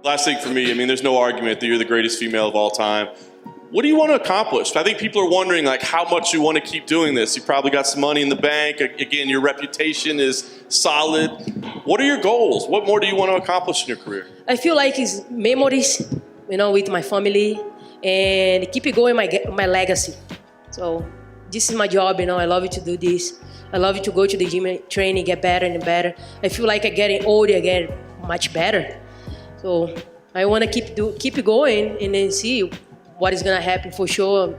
Last thing for me, I mean, there's no argument that you're the greatest female of all time. What do you want to accomplish? I think people are wondering, like, how much you want to keep doing this. You probably got some money in the bank. Again, your reputation is solid. What are your goals? What more do you want to accomplish in your career? I feel like it's memories, with my family, and keep it going, my legacy. So this is my job, I love to do this. I love to go to the gym and train and get better and better. I feel like I'm getting older, I get much better. So I want to keep it going and then see what is gonna happen for sure.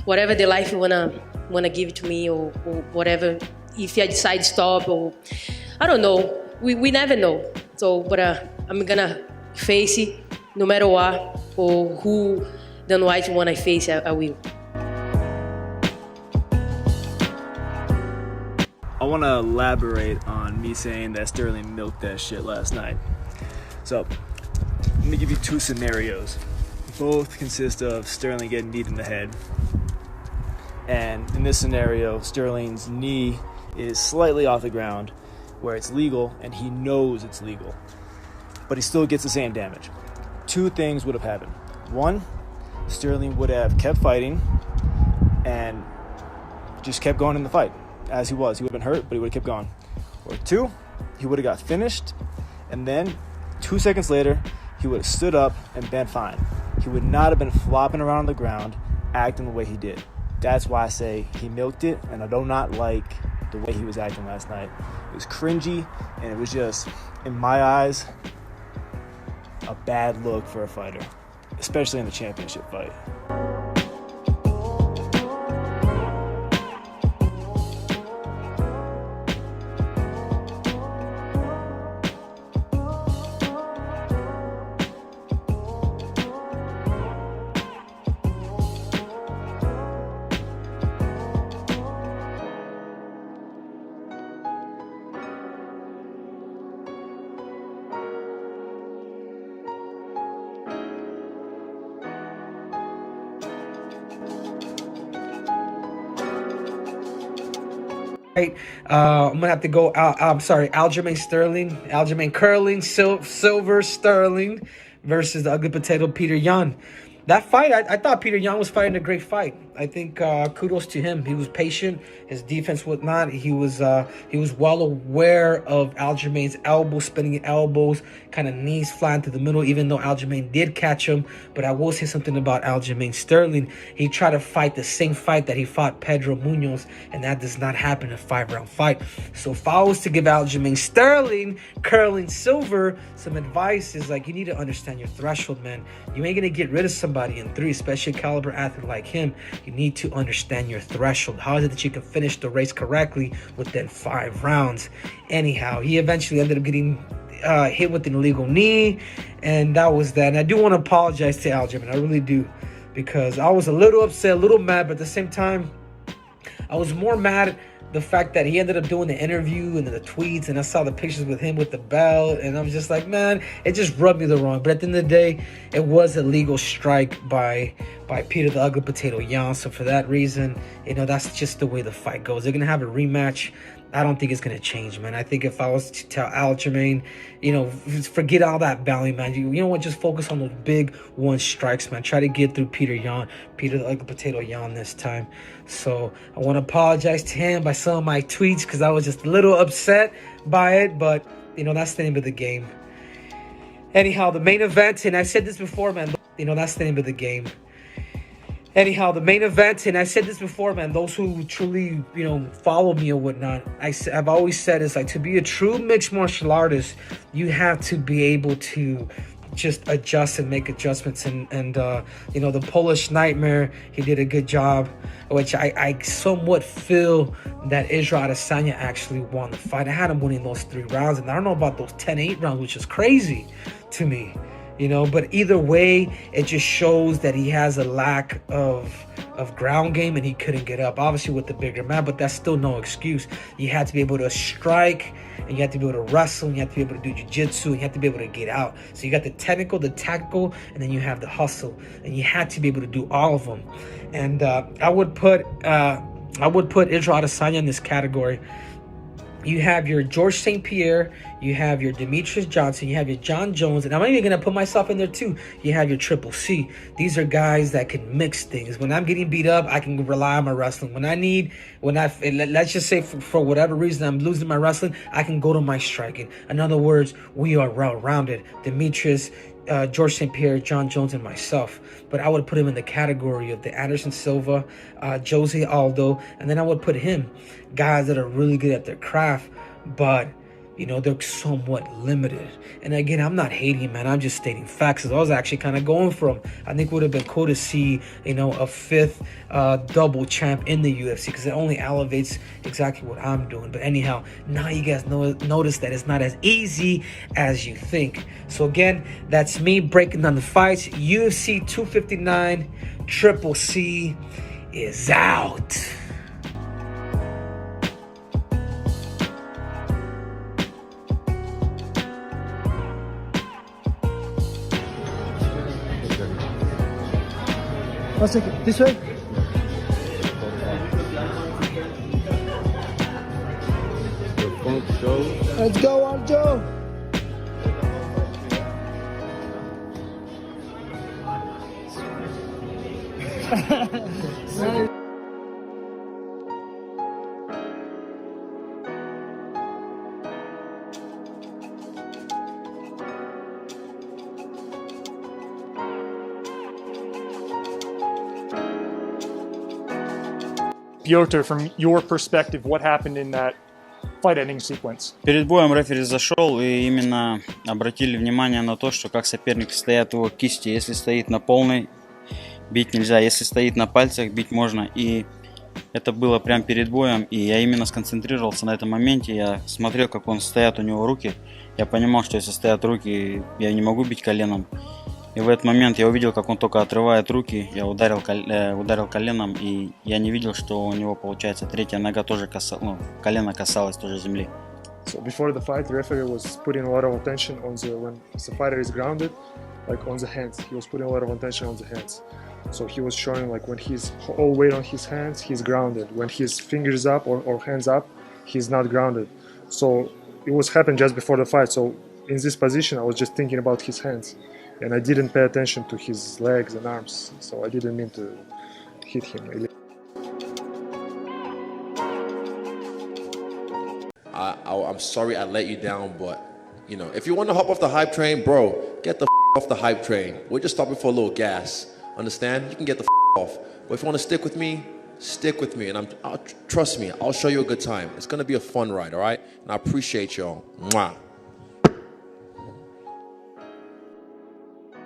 Whatever the life you wanna give to me or whatever. If I decide to stop or I don't know. We never know. So, but I'm gonna face it no matter what or who the white one I face. I will. I want to elaborate on me saying that Sterling milked that shit last night. So, let me give you two scenarios. Both consist of Sterling getting kneed in the head. And in this scenario, Sterling's knee is slightly off the ground where it's legal and he knows it's legal. But he still gets the same damage. Two things would have happened. One, Sterling would have kept fighting and just kept going in the fight as he was. He would have been hurt, but he would have kept going. Or two, he would have got finished and then 2 seconds later, he would have stood up and been fine. He would not have been flopping around on the ground, acting the way he did. That's why I say he milked it, and I do not like the way he was acting last night. It was cringy, and it was just, in my eyes, a bad look for a fighter, especially in the championship fight. Right, I'm gonna have to go. I'm sorry, Aljamain Sterling, Aljamain Curling, Silver Sterling versus the ugly potato Petr Yan. That fight, I thought Petr Yan was fighting a great fight. I think kudos to him. He was patient. His defense was not. He was well aware of Aljamain's elbows, spinning elbows, kind of knees flying to the middle, even though Aljamain did catch him. But I will say something about Aljamain Sterling. He tried to fight the same fight that he fought Pedro Munoz, and that does not happen in a 5-round fight. So if I was to give Aljamain Sterling, Curling Silver, some advice is like, you need to understand your threshold, man. You ain't gonna get rid of somebody in 3, especially a caliber athlete like him. You need to understand your threshold. How is it that you can finish the race correctly within 5 rounds? Anyhow, he eventually ended up getting hit with an illegal knee, and that was that. And I do want to apologize to Aljamain. I really do, because I was a little upset, a little mad, but at the same time, I was more mad at the fact that he ended up doing the interview and the tweets, and I saw the pictures with him with the belt, and I'm just like, man, it just rubbed me the wrong. But at the end of the day, it was a legal strike by Petr the Ugly Potato Yan. So for that reason, that's just the way the fight goes. They're gonna have a rematch. I don't think it's going to change, man. I think if I was to tell Aljamain, forget all that value, man. You know what? Just focus on those big one strikes, man. Try to get through Petr Yan, Petr the Ugly Potato Yan this time. So I want to apologize to him by some of my tweets because I was just a little upset by it. But, that's the name of the game. Anyhow, the main event, and I said this before, man. That's the name of the game. Anyhow, the main event, and I said this before, man, those who truly, follow me or whatnot, I've always said it's like, to be a true mixed martial artist, you have to be able to just adjust and make adjustments. And the Polish Nightmare, he did a good job, which I somewhat feel that Israel Adesanya actually won the fight. I had him winning those 3 rounds, and I don't know about those 10-8 rounds, which is crazy to me. But either way, it just shows that he has a lack of ground game and he couldn't get up. Obviously with the bigger man, but that's still no excuse. You had to be able to strike, and you have to be able to wrestle, and you have to be able to do jiu-jitsu, and you have to be able to get out. So you got the technical, the tactical, and then you have the hustle, and you had to be able to do all of them. And I would put Israel Adesanya in this category. You have your George St. Pierre, you have your Demetrius Johnson, you have your John Jones, and I'm even gonna put myself in there too. You have your Triple C. These are guys that can mix things. When I'm getting beat up, I can rely on my wrestling. Let's just say for whatever reason I'm losing my wrestling, I can go to my striking. In other words, we are well-rounded. Demetrius, George St. Pierre, John Jones, and myself. But I would put him in the category of the Anderson Silva, Jose Aldo, and then I would put him, guys that are really good at their craft, but they're somewhat limited. And again, I'm not hating, man. I'm just stating facts. I was actually kind of going for him. I think it would have been cool to see, a fifth double champ in the UFC, because it only elevates exactly what I'm doing. But anyhow, now you guys notice that it's not as easy as you think. So again, that's me breaking down the fights. UFC 259 Triple C is out. One second, this way. Let's go, Aljo. Piotr, from your perspective, what happened in that fight ending sequence? Перед боем рефери зашел и именно обратили внимание на то, что как соперник стоят его кисти. Если стоит на полной, бить нельзя. Если стоит на пальцах, бить можно. И это было прямо перед боем. И я именно сконцентрировался на этом моменте. Я смотрел, как стоят у него руки. Я понимал, что если стоят руки, я не могу бить коленом. И в этот момент я увидел, как он только отрывает руки, я ударил коленом, и я не видел, что у него, получается, третья нога тоже колено касалось тоже земли. So before the fight, the referee was putting a lot of attention on when the fighter is grounded, like on the hands. He was putting a lot of attention on the hands. So he was showing like when he's all weight on his hands, he's grounded. When his fingers up or hands up, he's not grounded. So it was happened just before the fight. So in this position, I was just thinking about his hands. And I didn't pay attention to his legs and arms, so I didn't mean to hit him. I'm sorry I let you down, but if you want to hop off the hype train, bro, get the off the hype train. We're just stopping for a little gas. Understand? You can get the off. But if you want to stick with me, and trust me, I'll show you a good time. It's gonna be a fun ride, all right? And I appreciate y'all. Mwah.